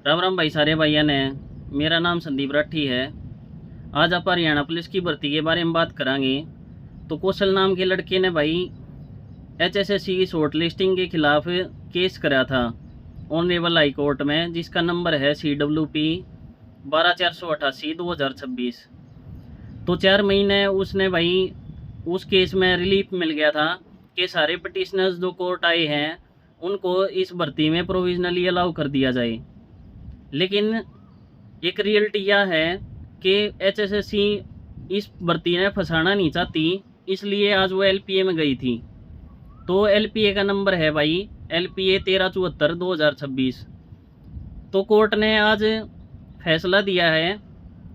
राम राम भाई सारे भाइयों ने। मेरा नाम संदीप राठी है। आज आप हरियाणा पुलिस की भर्ती के बारे में बात करांगे। तो कौशल नाम के लड़के ने भाई HSSC की शॉर्ट लिस्टिंग के खिलाफ केस करा था ऑनरेबल हाई कोर्ट में, जिसका नंबर है CWP 12488/2026। तो 4 महीने उसने भाई उस केस में रिलीफ मिल गया था कि सारे पटिशनर्स जो कोर्ट आए हैं उनको इस भर्ती में प्रोविजनली अलाउ कर दिया जाए। लेकिन एक रियलिटी यह है कि HSSC इस भर्ती ने फंसाना नहीं चाहती, इसलिए आज वो LPA में गई थी। तो LPA का नंबर है भाई LPA 1374/2026। तो कोर्ट ने आज फैसला दिया है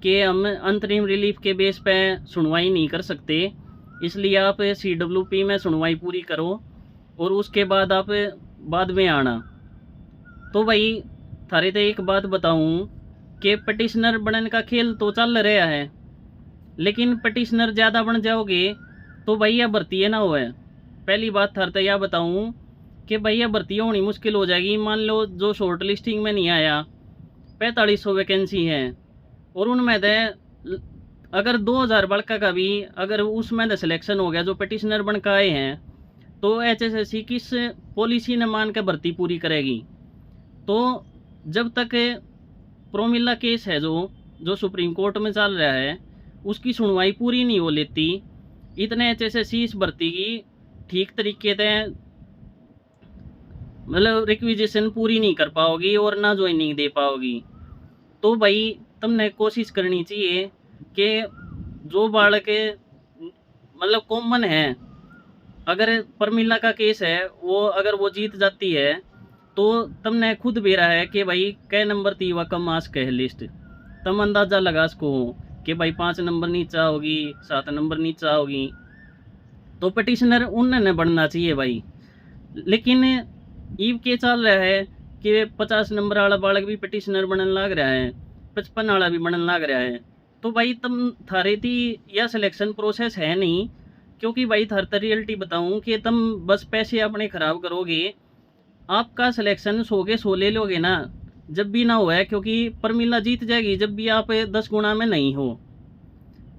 कि हम अंतरिम रिलीफ के बेस पे सुनवाई नहीं कर सकते, इसलिए आप CWP में सुनवाई पूरी करो और उसके बाद आप बाद में आना। तो भाई थारे तो एक बात बताऊं कि पटिशनर बनने का खेल तो चल रहा है, लेकिन पटिशनर ज़्यादा बन जाओगे तो भाई यह भर्ती है ना हो है। पहली बात थारे तो यह बताऊं कि भाई यह भर्ती होनी मुश्किल हो जाएगी। मान लो जो शॉर्ट लिस्टिंग में नहीं आया 4500 वैकेंसी है, और उनमें से अगर 2000 बड़का का भी अगर उसमें से सिलेक्शन हो गया जो पटिशनर बन कर आए हैं, तो HSSC किस पॉलिसी ने मान के भर्ती पूरी करेगी। तो जब तक प्रोमिला केस है जो सुप्रीम कोर्ट में चल रहा है उसकी सुनवाई पूरी नहीं हो लेती, इतने HSSC इस भर्ती की ठीक तरीके से मतलब रिक्विजिशन पूरी नहीं कर पाओगी और ना ज्वाइनिंग दे पाओगी। तो भाई तुमने कोशिश करनी चाहिए कि जो बालक मतलब कॉमन है, अगर प्रमिला का केस है वो अगर वो जीत जाती है तो तुमने खुद बेरा है कि भाई कै नंबर थी वह कम मास कह लिस्ट, तुम अंदाज़ा लगा सको कि भाई 5 नंबर नीचा होगी 7 नंबर नीचा होगी। तो पटिशनर उन्होंने बढ़ना चाहिए भाई। लेकिन ईव के चल रहा है कि 50 नंबर वाला बालक भी पटिशनर बनने लग रहा है, 55 वाला भी बनने लग रहा है। तो भाई तुम थारे थी यह सिलेक्शन प्रोसेस है नहीं, क्योंकि भाई थार रियलिटी बताऊं कि तुम बस पैसे अपने ख़राब करोगे, आपका सिलेक्शन 100 के 100 ले लोगे ना जब भी ना हुआ है, क्योंकि प्रमिला जीत जाएगी जब भी आप 10 गुना में नहीं हो।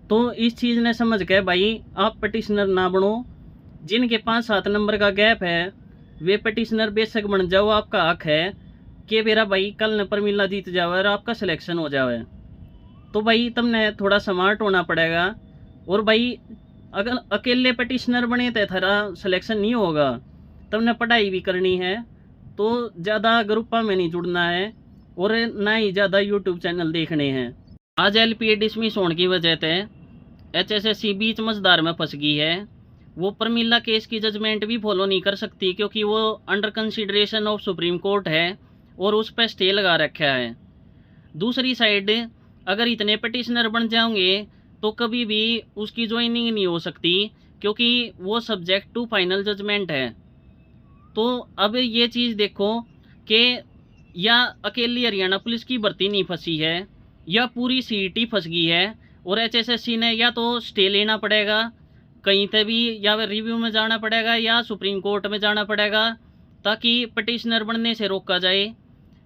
तो इस चीज़ ने समझ के भाई आप पटिशनर ना बनो। जिनके 5-7 नंबर का गैप है वे पटिशनर बेशक बन जाओ, आपका हक है कि मेरा भाई कल न प्रमिला जीत जाओ और आपका सिलेक्शन हो जाए। तो भाई तुमने थोड़ा स्मार्ट होना पड़ेगा। और भाई अगर अकेले पटिशनर बने तो थारा सिलेक्शन नहीं होगा, तुमने पढ़ाई भी करनी है। तो ज़्यादा ग्रुपा में नहीं जुड़ना है और ना ही ज़्यादा यूट्यूब चैनल देखने हैं। आज LPA डिसमिस होने की वजह से HSSC बीच मझदार में फंस गई है। वो प्रमिला केस की जजमेंट भी फॉलो नहीं कर सकती, क्योंकि वो under consideration of supreme court है और उस पर स्टे लगा रखा है। दूसरी साइड अगर इतने पटिशनर बन जाओगे तो कभी भी उसकी ज्वाइनिंग नहीं हो सकती, क्योंकि वो सब्जेक्ट टू फाइनल जजमेंट है। तो अब ये चीज़ देखो कि या अकेली हरियाणा पुलिस की भर्ती नहीं फंसी है या पूरी CET फंस गई है, और HSSC ने या तो स्टे लेना पड़ेगा कहीं पे भी, या रिव्यू में जाना पड़ेगा या सुप्रीम कोर्ट में जाना पड़ेगा ताकि पटिशनर बनने से रोका जाए,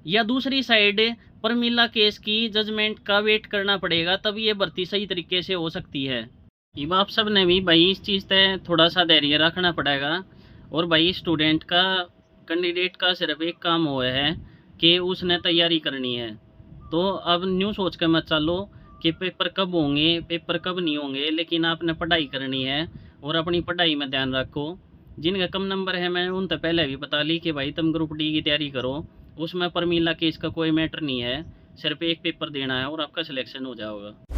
या दूसरी साइड प्रमिला केस की जजमेंट का वेट करना पड़ेगा, तब ये भर्ती सही तरीके से हो सकती है। अब आप सब ने भी भाई इस चीज़ पे थोड़ा सा धैर्य रखना पड़ेगा। और भाई स्टूडेंट का कैंडिडेट का सिर्फ एक काम हुआ है कि उसने तैयारी करनी है। तो अब न्यू सोच कर मत चलो कि पेपर कब होंगे पेपर कब नहीं होंगे, लेकिन आपने पढ़ाई करनी है और अपनी पढ़ाई में ध्यान रखो। जिनका कम नंबर है मैं उन तो पहले भी बता ली कि भाई तुम ग्रुप D की तैयारी करो, उसमें प्रमिला केस का कोई मैटर नहीं है, सिर्फ एक पेपर देना है और आपका सिलेक्शन हो जाएगा।